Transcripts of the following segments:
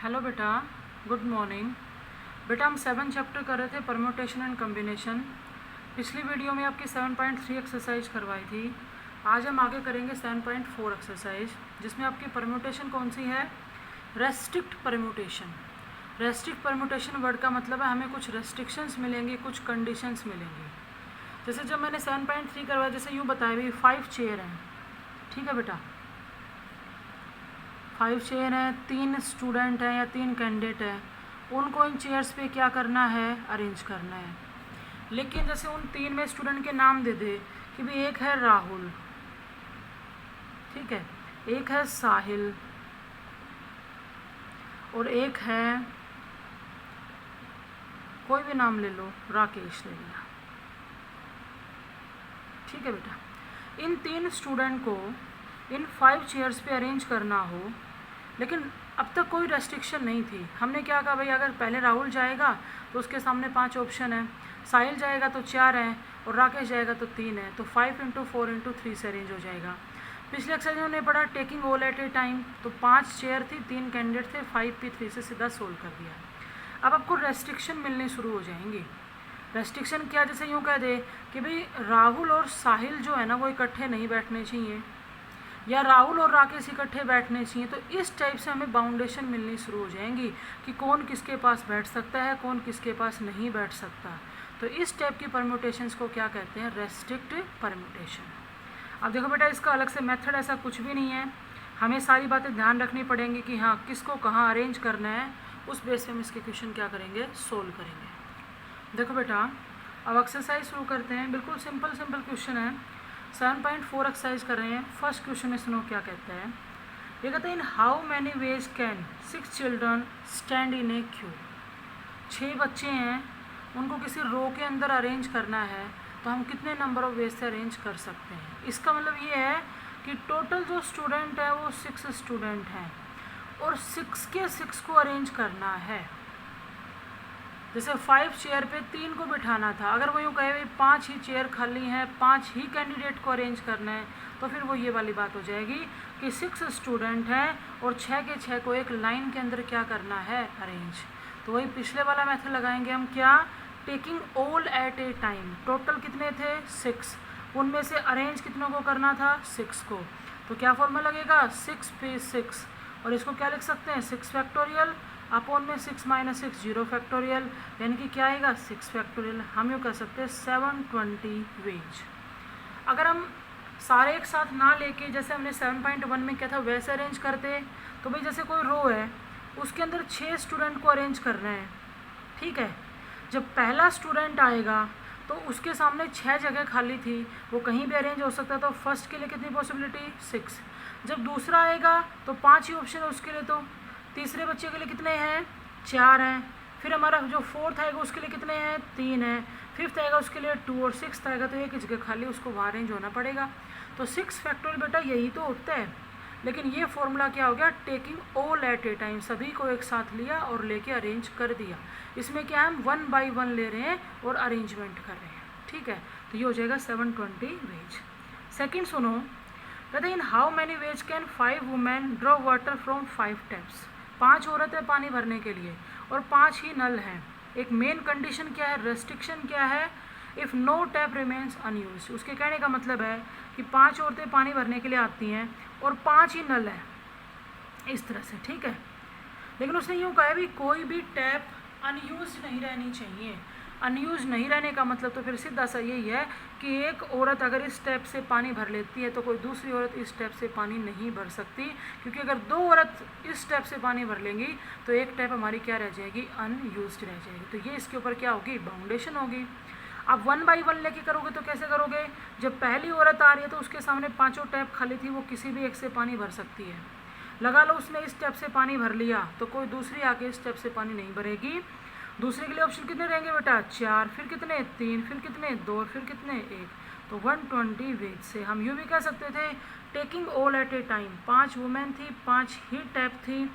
Hello बेटा, good morning. बेटा हम 7 चैप्टर कर रहे थे परम्यूटेशन एंड कम्बिनेशन। पिछली वीडियो में आपकी 7.3 एक्सरसाइज करवाई थी। आज हम आगे करेंगे 7.4 एक्सरसाइज, जिसमें आपकी परम्यूटेशन कौन सी है? Restrict permutation. Restrict permutation word का मतलब है हमें कुछ रेस्ट्रिक्शंस मिलेंगी, कुछ कंडीशंस मिलेंगी। जैसे जब मैंने 7.3 करवाया, जैसे यूँ बताया भी 5 चेयर हैं, ठीक है बेटा, 5 चेयर हैं, 3 स्टूडेंट हैं या 3 कैंडिडेट हैं, उनको इन चेयर्स पे क्या करना है? अरेंज करना है। लेकिन जैसे उन 3 में स्टूडेंट के नाम दे दे कि भाई एक है राहुल, ठीक है, एक है साहिल और एक है, कोई भी नाम ले लो, राकेश ले लिया, ठीक है बेटा। इन 3 स्टूडेंट को इन 5 चेयर्स पे अरेंज करना हो, लेकिन अब तक कोई रेस्ट्रिक्शन नहीं थी। हमने क्या कहा भाई, अगर पहले राहुल जाएगा तो उसके सामने 5 ऑप्शन है, साहिल जाएगा तो 4 हैं और राकेश जाएगा तो 3 है, तो 5 × 4 × 3 से अरेंज हो जाएगा। पिछले एक्सरसाइज में हमने पढ़ा taking all at A time, तो 5 चेयर थी, 3 कैंडिडेट थे, 5p3 से सीधा सोल्व कर दिया। अब आपको रेस्ट्रिक्शन मिलनी शुरू हो जाएंगी। रेस्ट्रिक्शन क्या? जैसे यूँ कह दे कि भाई राहुल और साहिल जो है ना वो इकट्ठे नहीं बैठने चाहिए, या राहुल और राकेश इकट्ठे बैठने चाहिए, तो इस टाइप से हमें बाउंडेशन मिलनी शुरू हो जाएंगी कि कौन किसके पास बैठ सकता है, कौन किसके पास नहीं बैठ सकता। तो इस टाइप की परम्यूटेशंस को क्या कहते हैं? Restrict permutation. अब देखो बेटा, इसका अलग से मेथड ऐसा कुछ भी नहीं है, हमें सारी बातें ध्यान रखनी पड़ेंगी कि हाँ किसको कहाँ अरेंज करना है, उस बेस पे हम इसके क्वेश्चन क्या करेंगे? सोल्व करेंगे। देखो बेटा, अब एक्सरसाइज शुरू करते हैं। बिल्कुल सिंपल क्वेश्चन है। 7.4 एक्सरसाइज कर रहे हैं। फर्स्ट क्वेश्चन में सुनो क्या कहता है। ये कहते हैं इन how many ways can 6 children stand in A Q. 6 बच्चे हैं, उनको किसी रो के अंदर अरेंज करना है, तो हम कितने नंबर ऑफ वेज से अरेंज कर सकते हैं? इसका मतलब ये है कि टोटल जो स्टूडेंट है वो 6 स्टूडेंट हैं और 6 के 6 को अरेंज करना है। जैसे 5 चेयर पे 3 को बिठाना था, अगर वो यूँ कहे भाई 5 ही चेयर खाली हैं, 5 ही कैंडिडेट को अरेंज करना है, तो फिर वो ये वाली बात हो जाएगी कि 6 स्टूडेंट हैं और 6 के 6 को एक लाइन के अंदर क्या करना है? अरेंज। तो वही पिछले वाला मेथड लगाएंगे हम, क्या? Taking all at A time. Total कितने थे? 6, उनमें से अरेंज कितनों को करना था? 6 को। तो क्या फॉर्मूला लगेगा? 6p6, और इसको क्या लिख सकते हैं? 6 फैक्टोरियल अपॉन में 6 - 6 0 फैक्टोरियल, यानी कि क्या आएगा? 6 फैक्टोरियल। हम यूँ कह सकते हैं 720 वेज। अगर हम सारे एक साथ ना लेके जैसे हमने 7.1 में क्या था वैसे अरेंज करते, तो भाई जैसे कोई रो है उसके अंदर 6 स्टूडेंट को अरेंज करना है, ठीक है। जब पहला स्टूडेंट आएगा तो उसके सामने 6 जगह खाली थी, वो कहीं भी अरेंज हो सकता, तो फर्स्ट के लिए कितनी पॉसिबिलिटी? 6। जब दूसरा आएगा तो 5 ही ऑप्शन है उसके लिए, तो तीसरे बच्चे के लिए कितने हैं? 4 हैं। फिर हमारा जो फोर्थ आएगा उसके लिए कितने हैं? 3 हैं। फिफ्थ आएगा उसके लिए 2, और सिक्स्थ आएगा तो एक जगह खाली, उसको वहाँ अरेंज होना पड़ेगा। तो 6 फैक्टोरियल बेटा यही तो होता है। लेकिन ये फॉर्मूला क्या हो गया? Taking all at A time, सभी को एक साथ लिया और लेके अरेंज कर दिया। इसमें क्या हम 1 बाई 1 ले रहे हैं और अरेंजमेंट कर रहे हैं, ठीक है। तो ये हो जाएगा 720 वेज। सेकेंड सुनो, कहते हैं इन how many ways can 5 women draw water from 5 taps. 5 औरतें पानी भरने के लिए और 5 ही नल हैं। एक मेन कंडीशन क्या है? रेस्ट्रिक्शन क्या है? If no tap remains unused. उसके कहने का मतलब है कि 5 औरतें पानी भरने के लिए आती हैं और 5 ही नल हैं, इस तरह से, ठीक है। लेकिन उसने यूँ कहा भी कोई भी टैप अनयूज नहीं रहनी चाहिए। अनयूज नहीं रहने का मतलब तो फिर सीधा सा यही है कि एक औरत अगर इस टैप से पानी भर लेती है तो कोई दूसरी औरत इस टैप से पानी नहीं भर सकती, क्योंकि अगर 2 औरत इस टैप से पानी भर लेंगी तो एक टैप हमारी क्या रह जाएगी? अनयूज्ड रह जाएगी। तो ये इसके ऊपर क्या होगी? बाउंडेशन होगी। आप 1 बाई 1 लेके करोगे तो कैसे करोगे? जब पहली औरत आ रही है तो उसके सामने 5 टैप खाली थी, वो किसी भी एक से पानी भर सकती है। लगा लो उसने इस टैप से पानी भर लिया तो कोई दूसरी आके इस टैप से पानी नहीं भरेगी। दूसरे के लिए ऑप्शन कितने रहेंगे बेटा? 4, फिर कितने? 3, फिर कितने? 2, फिर कितने? 1। तो 120 वेज से हम यूँ भी कह सकते थे taking all at A time. 5 women थी, 5 ही टैप थी,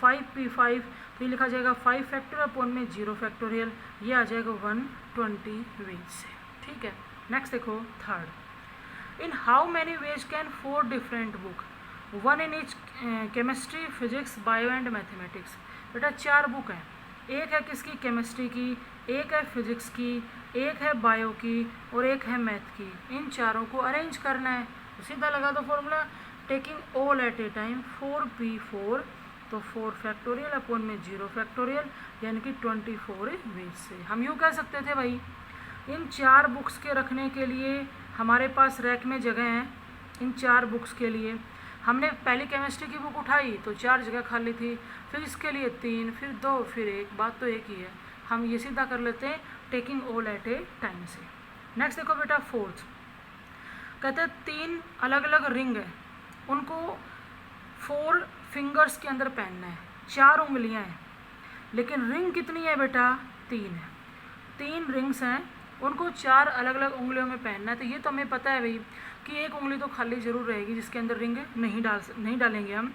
5p5, तो ये लिखा जाएगा 5 फैक्टोरियल अपॉन में 0 फैक्टोरियल, ये आ जाएगा 120 वेज से, ठीक है। नेक्स्ट देखो third, in how many ways can 4 different book 1 in each chemistry, physics, bio and mathematics. बेटा 4 बुक हैं, एक है किसकी, केमिस्ट्री की, एक है फिजिक्स की, एक है बायो की और एक है मैथ की। इन चारों को अरेंज करना है। तो सीधा लगा दो formula, taking all at A time 4p4, तो 4 फैक्टोरियल अपॉन में 0 फैक्टोरियल, यानी कि 24 वेज से। हम यूँ कह सकते थे भाई इन 4 बुक्स के रखने के लिए हमारे पास रैक में जगह है। इन 4 बुक्स के लिए हमने पहले केमिस्ट्री की बुक उठाई तो 4 जगह खाली थी, फिर इसके लिए 3, फिर 2, फिर 1, बात तो एक ही है। हम ये सीधा कर लेते हैं taking all at A time से। नेक्स्ट देखो बेटा 4th, कहते हैं 3 अलग अलग रिंग है, उनको 4 फिंगर्स के अंदर पहनना है, 4 उंगलियां हैं, लेकिन रिंग कितनी है बेटा, 3 है। 3 रिंग्स हैं, उनको 4 अलग अलग उंगलियों में पहनना है। तो ये तो हमें पता है भाई कि एक उंगली तो खाली जरूर रहेगी जिसके अंदर रिंग नहीं डालेंगे हम।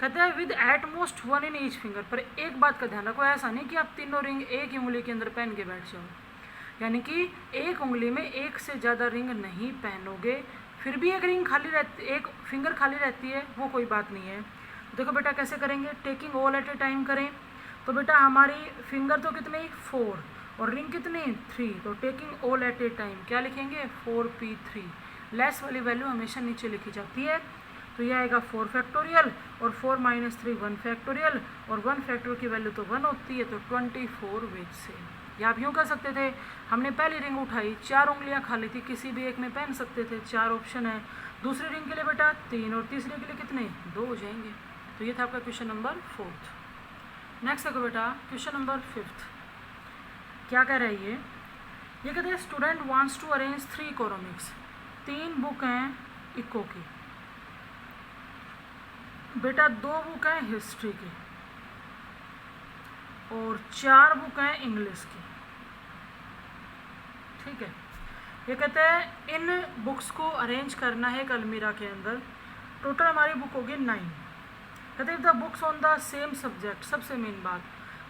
कहते हैं with at most 1 in each finger. पर एक बात का ध्यान रखो, ऐसा नहीं कि आप तीनों रिंग एक ही उंगली के अंदर पहन के बैठ जाओ, यानी कि एक उंगली में एक से ज़्यादा रिंग नहीं पहनोगे। फिर भी एक रिंग खाली रहती, एक फिंगर खाली रहती है, वो कोई बात नहीं है। देखो बेटा कैसे करेंगे, taking all at A time करें तो बेटा हमारी फिंगर तो कितनी 4 और रिंग कितनी 3, तो taking all at A time क्या लिखेंगे 4p3। लेस वाली वैल्यू हमेशा नीचे लिखी जाती है, तो यह आएगा 4 फैक्टोरियल और 4 - 3 1 फैक्टोरियल, और 1 फैक्टोरियल की वैल्यू तो 1 होती है, तो 24 वेज से। या आप यूँ कर सकते थे, हमने पहली रिंग उठाई, 4 उंगलियाँ खाली थी, किसी भी एक में पहन सकते थे, 4 ऑप्शन है। दूसरी रिंग के लिए बेटा 3 और तीसरे के लिए कितने 2 हो जाएंगे। तो ये था आपका क्वेश्चन नंबर 4th। नेक्स्ट देखो बेटा क्वेश्चन नंबर 5th, क्या कह रहा है ये कहते हैं student wants to arrange 3 economics. 3 book हैं इको की, बेटा 2 बुक हैं हिस्ट्री की और 4 बुक हैं इंग्लिश की। ठीक है, ये कहते हैं इन बुक्स को अरेंज करना है एक अलमीरा के अंदर। टोटल हमारी बुक होगी 9। कहते हैं if the books on the same subject, सबसे मेन बात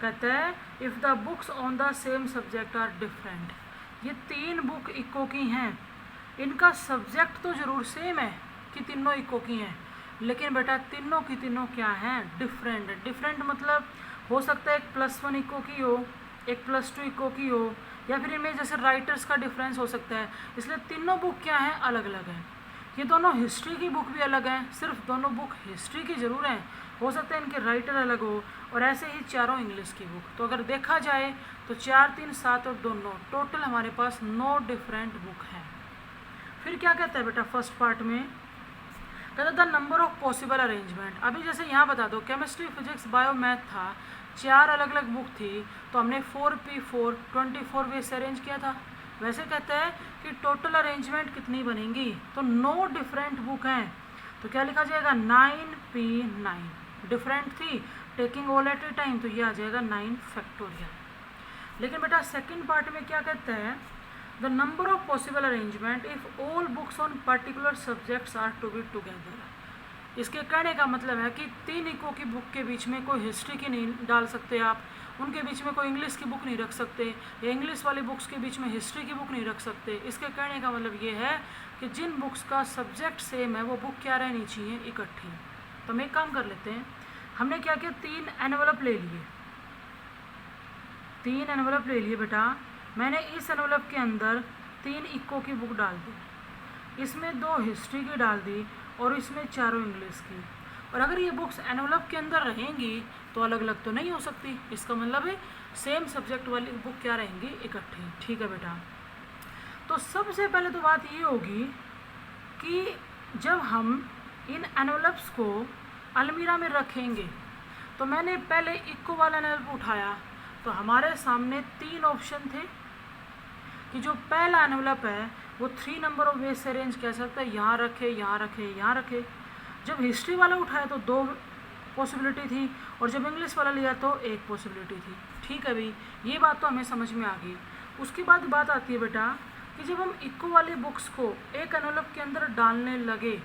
कहते हैं if the books on the same subject are different. ये 3 बुक इको की हैं, इनका सब्जेक्ट तो ज़रूर सेम है कि तीनों इको की हैं, लेकिन बेटा तीनों की तीनों क्या हैं डिफरेंट। डिफरेंट मतलब हो सकता है एक +1 इको की हो, एक +2 इको की हो, या फिर इनमें जैसे राइटर्स का डिफरेंस हो सकता है। इसलिए तीनों बुक क्या हैं अलग अलग हैं। ये दोनों हिस्ट्री की बुक भी अलग हैं, सिर्फ दोनों बुक हिस्ट्री की ज़रूर हैं, हो सकता है इनके राइटर अलग हो, और ऐसे ही चारों इंग्लिश की बुक। तो अगर देखा जाए तो 4, 3, 7 और 2 9, टोटल हमारे पास 9 डिफरेंट बुक हैं। फिर क्या कहता है बेटा फर्स्ट पार्ट में, कहता the number of possible arrangement. अभी जैसे यहाँ बता दो केमिस्ट्री, फिजिक्स, बायो, मैथ था, 4 अलग अलग बुक थी, तो हमने 4p4 24 वे से अरेंज किया था। वैसे कहता है कि टोटल अरेंजमेंट कितनी बनेंगी, तो 9 डिफरेंट बुक हैं, तो क्या लिखा जाएगा 9p9। डिफरेंट थी, taking all at A time, तो ये आ जाएगा 9 फैक्टोरियल। लेकिन बेटा सेकंड पार्ट में क्या कहता है, the number of possible arrangement if all books on particular subjects are to be together. इसके कहने का मतलब है कि 3 इको की बुक के बीच में कोई हिस्ट्री की नहीं डाल सकते आप, उनके बीच में कोई इंग्लिश की बुक नहीं रख सकते, या इंग्लिश वाली बुक्स के बीच में हिस्ट्री की बुक नहीं रख सकते। इसके कहने का मतलब ये है कि जिन बुक्स का सब्जेक्ट सेम है वो बुक क्या रहनी चाहिए इकट्ठी। तो हम एक काम कर लेते हैं, हमने क्या किया 3 एनवलप ले लिए, 3 एनवलप ले लिए बेटा। मैंने इस एनवलप के अंदर 3 इको की बुक डाल दी, इसमें 2 हिस्ट्री की डाल दी और इसमें 4 इंग्लिश की। और अगर ये बुक्स एनवलप के अंदर रहेंगी तो अलग अलग तो नहीं हो सकती, इसका मतलब है सेम सब्जेक्ट वाली बुक क्या रहेंगी इकट्ठी। ठीक है बेटा, तो सबसे पहले तो बात ये होगी कि जब हम इन एनवलप्स को अलमीरा में रखेंगे, तो मैंने पहले इको वाला एनवलप उठाया तो हमारे सामने 3 ऑप्शन थे कि जो पहला एनवलप है वो 3 नंबर ऑफ वेज से अरेंज कर सकता है, यहाँ रखे, यहाँ रखे, यहाँ रखे। जब हिस्ट्री वाला उठाया तो 2 पॉसिबिलिटी थी, और जब इंग्लिश वाला लिया तो 1 पॉसिबिलिटी थी। ठीक है भाई, ये बात तो हमें समझ में आ गई। उसके बाद बात आती है बेटा कि जब हम इको वाली बुक्स को एक एनवलप के अंदर डालने लगे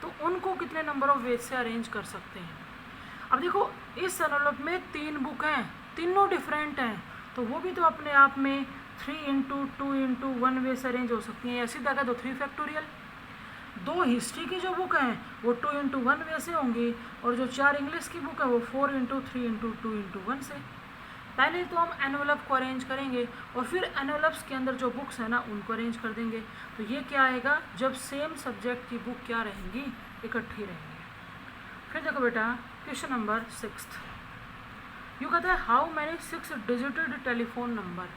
तो उनको कितने नंबर ऑफ वेज से अरेंज कर सकते हैं। अब देखो इस एनवलप में 3 बुक हैं, तीनों डिफरेंट हैं, तो वो भी तो अपने आप में 3 × 2 × 1 वे से अरेंज हो सकती हैं। ऐसी जगह तो 3 फैक्टोरियल। 2 हिस्ट्री की जो बुक हैं वो 2x1 वैसे होंगी, और जो 4 इंग्लिश की बुक है वो 4x3x2x1 से। पहले तो हम एनवेलप को अरेंज करेंगे और फिर एनवेलप्स के अंदर जो बुक्स हैं ना उनको अरेंज कर देंगे। तो ये क्या आएगा, जब सेम सब्जेक्ट की बुक क्या रहेंगी, इकट्ठी रहेंगी। फिर देखो बेटा क्वेश्चन नंबर 6, यूँ कहता है हाउ मैनी 6 डिजिटेड टेलीफोन नंबर,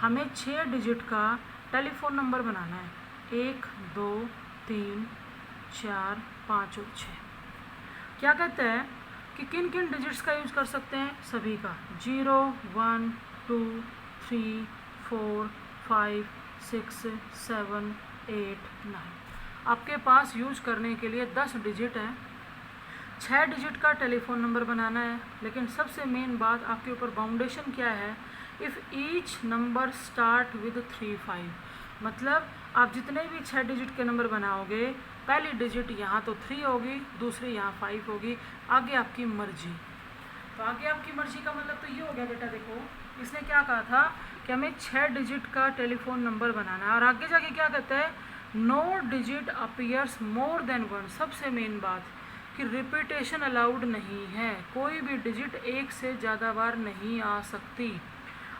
हमें 6 डिजिट का टेलीफोन नंबर बनाना है, 1 2 3 4 5 और 6। क्या कहते हैं कि किन किन डिजिट्स का यूज़ कर सकते हैं, सभी का, 0 1 2 3 4 5 6 7 8 9। आपके पास यूज करने के लिए 10 डिजिट हैं, 6 डिजिट का टेलीफोन नंबर बनाना है। लेकिन सबसे मेन बात आपके ऊपर बाउंडेशन क्या है, if each number start with 3 5, मतलब आप जितने भी 6 डिजिट के नंबर बनाओगे, पहली डिजिट यहाँ तो 3 होगी, दूसरी यहाँ 5 होगी, आगे आपकी मर्जी। तो आगे आपकी मर्जी का मतलब तो ये हो गया बेटा, देखो इसने क्या कहा था कि हमें 6 डिजिट का टेलीफोन नंबर बनाना है, और आगे जाके क्या कहते हैं, no digit appears more than 1। सबसे मेन बात कि रिपीटेशन अलाउड नहीं है, कोई भी डिजिट एक से ज़्यादा बार नहीं आ सकती।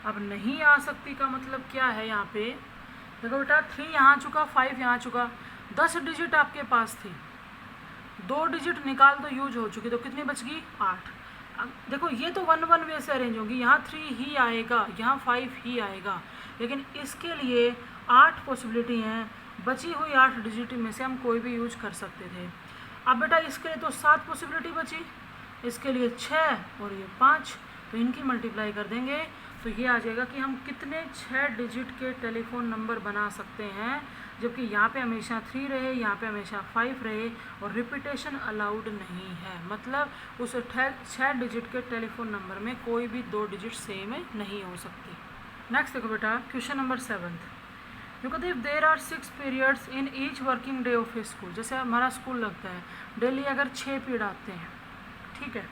अब नहीं आ सकती का मतलब क्या है, यहाँ पे देखो बेटा 3 यहाँ चुका, 5 यहाँ चुका, 10 डिजिट आपके पास थी, 2 डिजिट निकाल तो यूज हो चुकी, तो कितनी बच गई, 8। अब देखो ये तो 1 1 वे से अरेंज होगी, यहाँ 3 ही आएगा, यहाँ 5 ही आएगा, लेकिन इसके लिए 8 पॉसिबिलिटी हैं, बची हुई 8 डिजिट में से हम कोई भी यूज कर सकते थे। अब बेटा इसके लिए तो 7 पॉसिबिलिटी बची, इसके लिए 6 और ये 5, तो इनकी मल्टीप्लाई कर देंगे तो ये आ जाएगा कि हम कितने 6 डिजिट के टेलीफोन नंबर बना सकते हैं, जबकि यहाँ पे हमेशा 3 रहे, यहाँ पे हमेशा 5 रहे, और रिपीटेशन अलाउड नहीं है, मतलब उस 6 डिजिट के टेलीफोन नंबर में कोई भी 2 डिजिट सेम नहीं हो सकती। नेक्स्ट देखो बेटा क्वेश्चन नंबर 7, यू कहते if there are 6 periods in each working day of a school, जैसे हमारा स्कूल लगता है डेली, अगर 6 पीरियड आते हैं, ठीक है,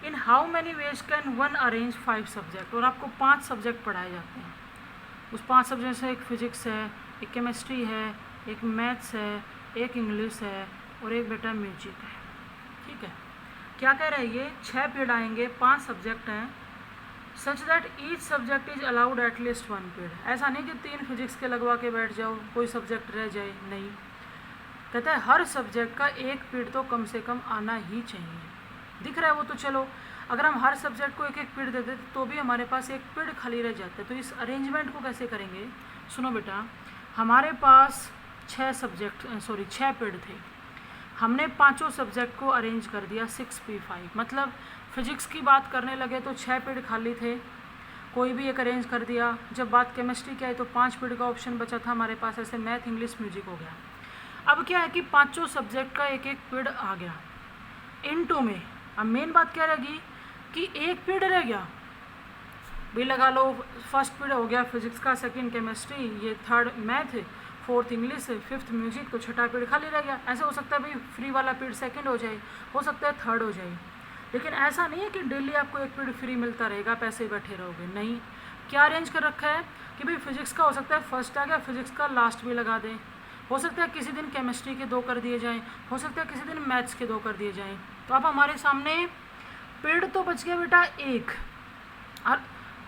in how many ways can one arrange 5 subject, और आपको 5 सब्जेक्ट पढ़ाए जाते हैं। उस 5 सब्जेक्ट से एक फिजिक्स है, एक केमिस्ट्री है, एक मैथ्स है, एक इंग्लिश है और एक बेटा म्यूजिक है, ठीक है। क्या कह रहे हैं ये, 6 पीरियड आएंगे, 5 सब्जेक्ट हैं, such that each subject is allowed at least 1 period. ऐसा नहीं कि 3 फिजिक्स के लगवा के बैठ जाओ, कोई सब्जेक्ट रह जाए, नहीं, कहता है हर सब्जेक्ट का 1 पीरियड तो कम से कम आना ही चाहिए। दिख रहा है वो तो चलो, अगर हम हर सब्जेक्ट को 1 पीरियड देते तो भी हमारे पास 1 पीरियड खाली रह जाता है। तो इस अरेंजमेंट को कैसे करेंगे, सुनो बेटा, हमारे पास 6 पीरियड थे, हमने 5 सब्जेक्ट को अरेंज कर दिया 6p5, मतलब फिजिक्स की बात करने लगे तो 6 पीरियड खाली थे, कोई भी एक अरेंज कर दिया। जब बात केमिस्ट्री की आई तो 5 पीरियड का ऑप्शन बचा था हमारे पास, ऐसे मैथ इंग्लिश म्यूजिक हो गया। अब क्या है कि 5 सब्जेक्ट का 1 पीरियड आ गया इनटू में। अब मेन बात क्या रहेगी कि 1 पीरियड रह गया, भी लगा लो, फर्स्ट पीरियड हो गया फिजिक्स का, सेकंड केमिस्ट्री, ये 3rd math, 4th English, 5th music, तो 6ठा पीरियड खाली रह गया। ऐसे हो सकता है भाई फ्री वाला पीरियड 2nd हो जाए, हो सकता है 3rd हो जाए, लेकिन ऐसा नहीं है कि डेली आपको 1 पीरियड फ्री मिलता रहेगा, पैसे ही बैठे रहोगे, नहीं। क्या अरेंज कर रखा है कि भाई फिजिक्स का हो सकता है फर्स्ट आ गया, फिजिक्स का लास्ट भी लगा दें, हो सकता है किसी दिन केमिस्ट्री के 2 कर दिए जाएँ, हो सकता है किसी दिन मैथ्स के 2 कर दिए जाएँ। तो अब हमारे सामने पीरियड तो बच गया बेटा 1, और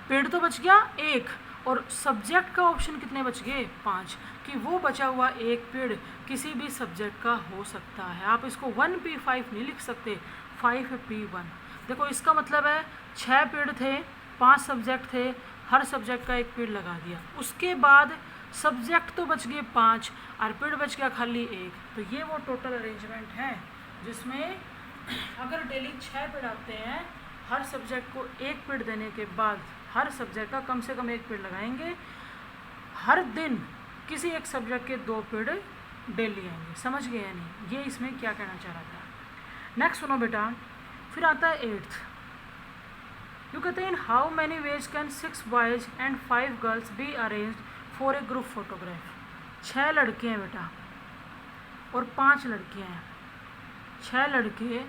पीरियड तो बच गया 1, और सब्जेक्ट का ऑप्शन कितने बच गए, 5, कि वो बचा हुआ 1 पीरियड किसी भी सब्जेक्ट का हो सकता है। आप इसको 1p5 नहीं लिख सकते, 5p1। देखो इसका मतलब है 6 पीरियड थे, 5 सब्जेक्ट थे, हर सब्जेक्ट का 1 पीरियड लगा दिया, उसके बाद सब्जेक्ट तो बच गए 5 और पीरियड बच गया खाली 1। तो ये वो टोटल अरेंजमेंट है जिसमें अगर डेली 6 पीरियड आते हैं, हर सब्जेक्ट को 1 पीरियड देने के बाद हर सब्जेक्ट का कम से कम 1 पीरियड लगाएंगे, हर दिन किसी एक सब्जेक्ट के 2 पीरियड डेली आएंगे। समझ गए या नहीं, ये इसमें क्या कहना चाह रहा था। नेक्स्ट सुनो बेटा, फिर आता है 8th, यू कहते हैं इन how many ways can 6 boys and 5 girls be arranged for a group photograph. 6 लड़के हैं बेटा और 5 लड़कियां हैं, 6 लड़के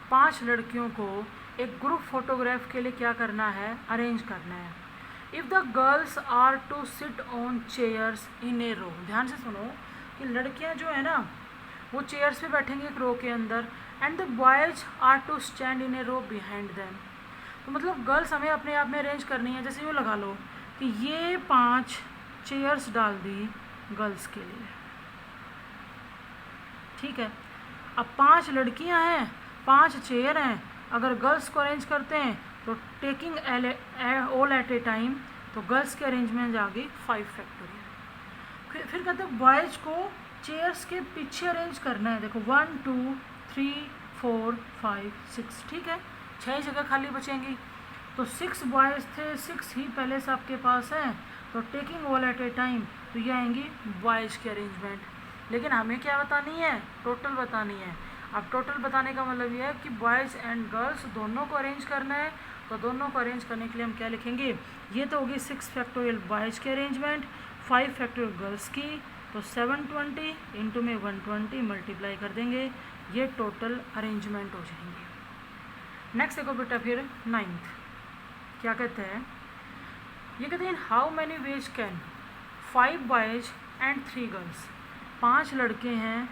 5 लड़कियों को एक ग्रुप फोटोग्राफ के लिए क्या करना है, अरेंज करना है। If the girls are to sit on chairs in a row, ध्यान से सुनो कि लड़कियां जो है ना वो चेयर्स पे बैठेंगे एक रो के अंदर, and the boys are to stand in a row behind them. तो मतलब गर्ल्स हमें अपने आप में अरेंज करनी है। जैसे यूँ लगा लो कि ये 5 चेयर्स डाल दी गर्ल्स के लिए, ठीक है। अब 5 लड़कियां हैं, 5 चेयर हैं। अगर गर्ल्स को अरेंज करते हैं तो taking all at A time, तो गर्ल्स के अरेंजमेंट आ गई 5 फैक्टोरियल। फिर कहते हैं बॉयज़ को चेयर्स के पीछे अरेंज करना है। देखो 1 2 3 4 5 6, ठीक है, 6 जगह खाली बचेंगी। तो 6 बॉयज़ थे, 6 ही पहले से आपके पास हैं, तो taking all at A time, तो ये आएंगी बॉयज़ की अरेंजमेंट। लेकिन हमें क्या बतानी है, टोटल बतानी है। अब टोटल बताने का मतलब ये है कि बॉयज़ एंड गर्ल्स दोनों को अरेंज करना है। तो दोनों को अरेंज करने के लिए हम क्या लिखेंगे, ये तो होगी 6 फैक्टोरियल बॉयज़ की अरेंजमेंट, 5 फैक्टोरियल गर्ल्स की, तो 720 इंटू में 120 मल्टीप्लाई कर देंगे, ये टोटल अरेंजमेंट हो जाएंगे। नेक्स्ट देखो बेटा फिर 9th क्या कहते हैं, ये कहते हैं how many ways can 5 boys and 3 girls, 5 लड़के हैं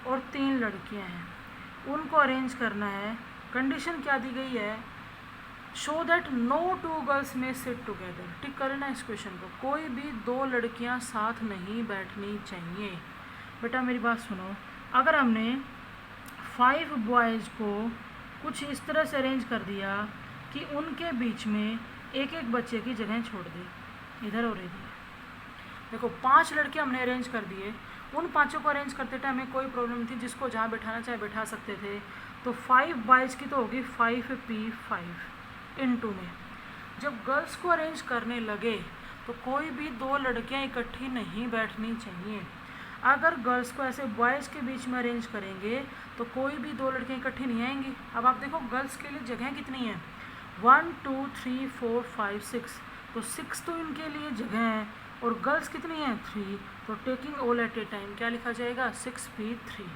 और 3 लड़कियां हैं, उनको अरेंज करना है। कंडीशन क्या दी गई है, शो दैट नो 2 गर्ल्स में सिट टुगेदर। टिक करना इस क्वेश्चन को, कोई भी 2 लड़कियां साथ नहीं बैठनी चाहिए। बेटा मेरी बात सुनो, अगर हमने 5 बॉयज़ को कुछ इस तरह से अरेंज कर दिया कि उनके बीच में एक एक बच्चे की जगह छोड़ दी, इधर और इधर। देखो 5 लड़के हमने अरेंज कर दिए, उन 5 को अरेंज करते टाइम हमें कोई प्रॉब्लम थी, जिसको जहाँ बैठाना चाहे बैठा सकते थे। तो 5 बॉयज़ की तो होगी 5p5 इंटू में, जब गर्ल्स को अरेंज करने लगे तो कोई भी 2 लड़कियाँ इकट्ठी नहीं बैठनी चाहिए। अगर गर्ल्स को ऐसे बॉयज़ के बीच में अरेंज करेंगे तो कोई भी 2 लड़कियाँ इकट्ठी नहीं आएंगी। अब आप देखो गर्ल्स के लिए जगह कितनी है, 1 2 3 4 5 6, तो 6 तो इनके लिए जगह है, और गर्ल्स कितनी है 3, तो taking all at A time क्या लिखा जाएगा 6p3।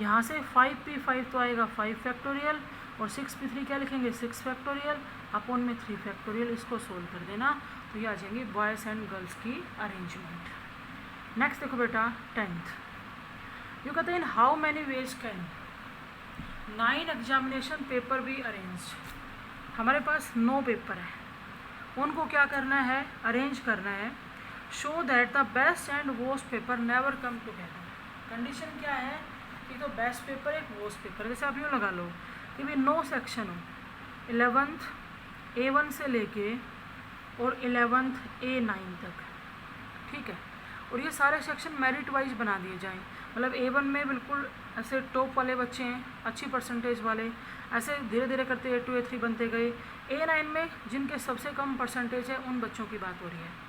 यहाँ से 5p5 तो आएगा 5 फैक्टोरियल, और 6p3 क्या लिखेंगे 6 फैक्टोरियल अपॉन में 3 फैक्टोरियल। इसको सोल्व कर देना, तो ये आ जाएंगी बॉयज़ एंड गर्ल्स की अरेंजमेंट। नेक्स्ट देखो बेटा 10th, यू कहते हैं how many ways can 9 examination paper भी अरेंज। हमारे पास 9 पेपर है, उनको क्या करना है, अरेंज करना है। Show that the best and worst paper never come together. Condition क्या है कि तो बेस्ट पेपर एक वर्स्ट पेपर, जैसे आप यूँ लगा लो कि भाई 9 सेक्शन हो, 11th A1 से लेके और 11th A9 तक, ठीक है, और ये सारे सेक्शन मेरिट वाइज बना दिए जाएं। मतलब A1 में बिल्कुल ऐसे टॉप वाले बच्चे हैं, अच्छी परसेंटेज वाले, ऐसे धीरे धीरे करते A2 A3 बनते गए। A9 में जिनके सबसे कम परसेंटेज है उन बच्चों की बात हो रही है।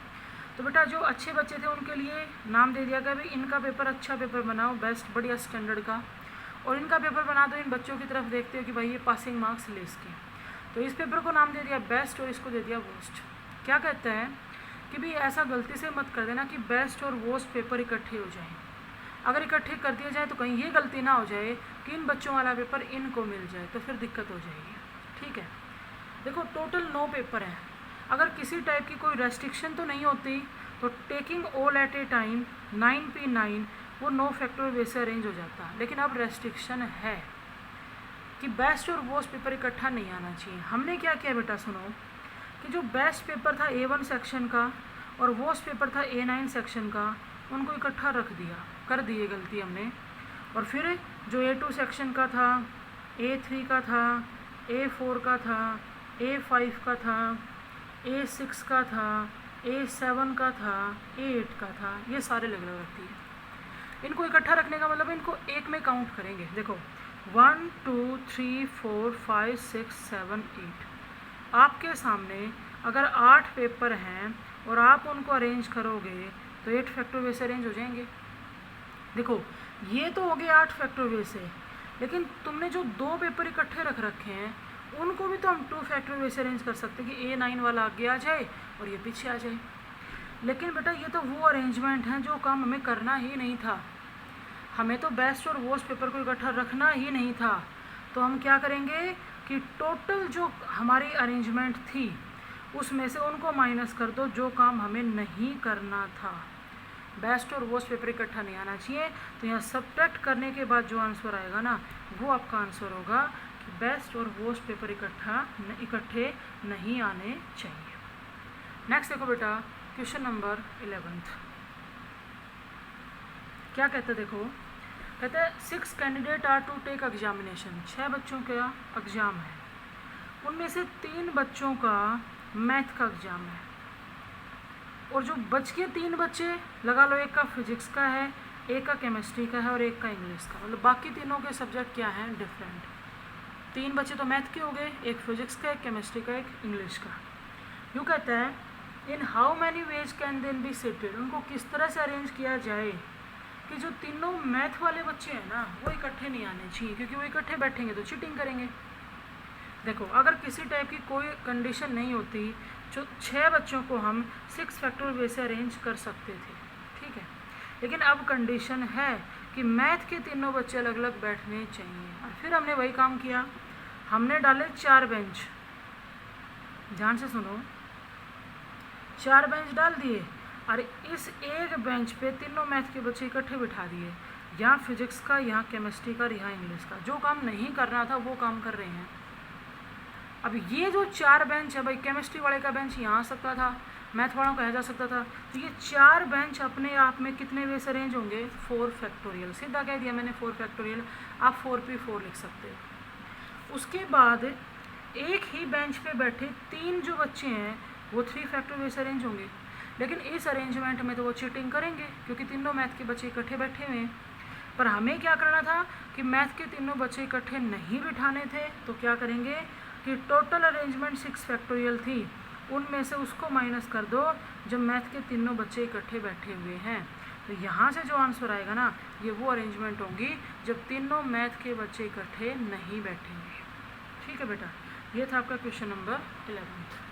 तो बेटा जो अच्छे बच्चे थे उनके लिए नाम दे दिया गया भाई इनका पेपर अच्छा पेपर बनाओ, बेस्ट बढ़िया स्टैंडर्ड का, और इनका पेपर बना दो इन बच्चों की तरफ देखते हो कि भाई ये पासिंग मार्क्स ले इसके। तो इस पेपर को नाम दे दिया बेस्ट और इसको दे दिया वर्स्ट। क्या कहते हैं कि भाई ऐसा गलती से मत कर देना कि बेस्ट और वर्स्ट पेपर इकट्ठे हो जाएं। अगर इकट्ठे कर दिए जाए तो कहीं ये गलती ना हो जाए कि इन बच्चों वाला पेपर इनको मिल जाए, तो फिर दिक्कत हो जाएगी, ठीक है। देखो टोटल 9 पेपर हैं, अगर किसी टाइप की कोई रेस्ट्रिक्शन तो नहीं होती तो taking all at A time 9p9 वो 9 फैक्टोरियल वे से अरेंज हो जाता। लेकिन अब रेस्ट्रिक्शन है कि बेस्ट और वर्स्ट पेपर इकट्ठा नहीं आना चाहिए। हमने क्या किया बेटा सुनो, कि जो बेस्ट पेपर था A1 सेक्शन का और वर्स्ट पेपर था A9 सेक्शन का, उनको इकट्ठा रख दिया, कर दिए गलती हमने। और फिर जो A2 सेक्शन का था, A3 का था, A4 का था, A5 का था, A6 का था, A7 का था, A8 का था, ये सारे अलग अलग रखती है। इनको इकट्ठा रखने का मतलब इनको एक में काउंट करेंगे। देखो 1 2 3 4 5 6 7 8, आपके सामने अगर 8 पेपर हैं और आप उनको अरेंज करोगे तो 8 फैक्टोरियल वे से अरेंज हो जाएंगे। देखो ये तो हो गए 8 फैक्टोरियल वे से, लेकिन तुमने जो 2 पेपर इकट्ठे रख रखे हैं उनको भी तो हम 2 फैक्टोरियल वे से अरेंज कर सकते हैं कि A9 वाला आगे आ जाए और ये पीछे आ जाए। लेकिन बेटा ये तो वो अरेंजमेंट हैं जो काम हमें करना ही नहीं था, हमें तो बेस्ट और वर्स्ट पेपर को इकट्ठा रखना ही नहीं था। तो हम क्या करेंगे कि टोटल जो हमारी अरेंजमेंट थी उसमें से उनको माइनस कर दो जो काम हमें नहीं करना था। बेस्ट और वर्स्ट पेपर इकट्ठा नहीं आना चाहिए। तो यहाँ सब्ट्रैक्ट करने के बाद जो आंसर आएगा ना वो आपका आंसर होगा कि बेस्ट और वर्स्ट पेपर इकट्ठे नहीं आने चाहिए। नेक्स्ट देखो बेटा क्वेश्चन नंबर 11 क्या कहते हैं, देखो कहते हैं 6 candidate are to take examination, 6 बच्चों का एग्ज़ाम है, उनमें से 3 बच्चों का मैथ का एग्ज़ाम है और जो बच के 3 बच्चे लगा लो, एक का फिजिक्स का है, एक का केमिस्ट्री का है और एक का इंग्लिश का, मतलब बाकी तीनों के सब्जेक्ट क्या हैं, डिफरेंट। 3 बच्चे तो मैथ के हो गए, एक फिजिक्स का, एक केमिस्ट्री का, एक इंग्लिश का। यूँ कहता है in how many ways can then be seated, उनको किस तरह से अरेंज किया जाए कि जो तीनों मैथ वाले बच्चे हैं ना वो इकट्ठे नहीं आने चाहिए, क्योंकि वो इकट्ठे बैठेंगे तो चीटिंग करेंगे। देखो अगर किसी टाइप की कोई कंडीशन नहीं होती, जो 6 बच्चों को हम 6 फैक्टोरियल वे से अरेंज कर सकते थे, ठीक है, लेकिन अब कंडीशन है कि मैथ के तीनों बच्चे अलग अलग बैठने चाहिए। और फिर हमने वही काम किया, हमने डाले 4 बेंच, ध्यान से सुनो, 4 बेंच डाल दिए और इस एक बेंच पे तीनों मैथ के बच्चे इकट्ठे बिठा दिए, यहाँ फिजिक्स का, यहाँ केमिस्ट्री का, यहाँ इंग्लिश का। जो काम नहीं करना था वो काम कर रहे हैं। अब ये जो 4 बेंच है भाई, केमिस्ट्री वाले का बेंच यहाँ आ सकता था, मैथ वालों का यहाँ जा सकता था, तो ये 4 बेंच अपने आप में कितने वे से अरेंज होंगे, 4 फैक्टोरियल। सीधा कह दिया मैंने 4 फैक्टोरियल, आप 4p4 लिख सकते हो। उसके बाद एक ही बेंच पे बैठे 3 जो बच्चे हैं वो 3 फैक्टोरियल वे से अरेंज होंगे, लेकिन इस अरेंजमेंट में तो वो चीटिंग करेंगे क्योंकि तीनों मैथ के बच्चे इकट्ठे बैठे हुए हैं। पर हमें क्या करना था कि मैथ के तीनों बच्चे इकट्ठे नहीं बिठाने थे, तो क्या करेंगे कि टोटल अरेंजमेंट 6 फैक्टोरियल थी, उनमें से उसको माइनस कर दो जब मैथ के तीनों बच्चे इकट्ठे बैठे हुए हैं। तो यहाँ से जो आंसर आएगा ना ये वो अरेंजमेंट होंगी जब तीनों मैथ के बच्चे इकट्ठे नहीं बैठेंगे। ठीक है बेटा, ये था आपका क्वेश्चन नंबर 11।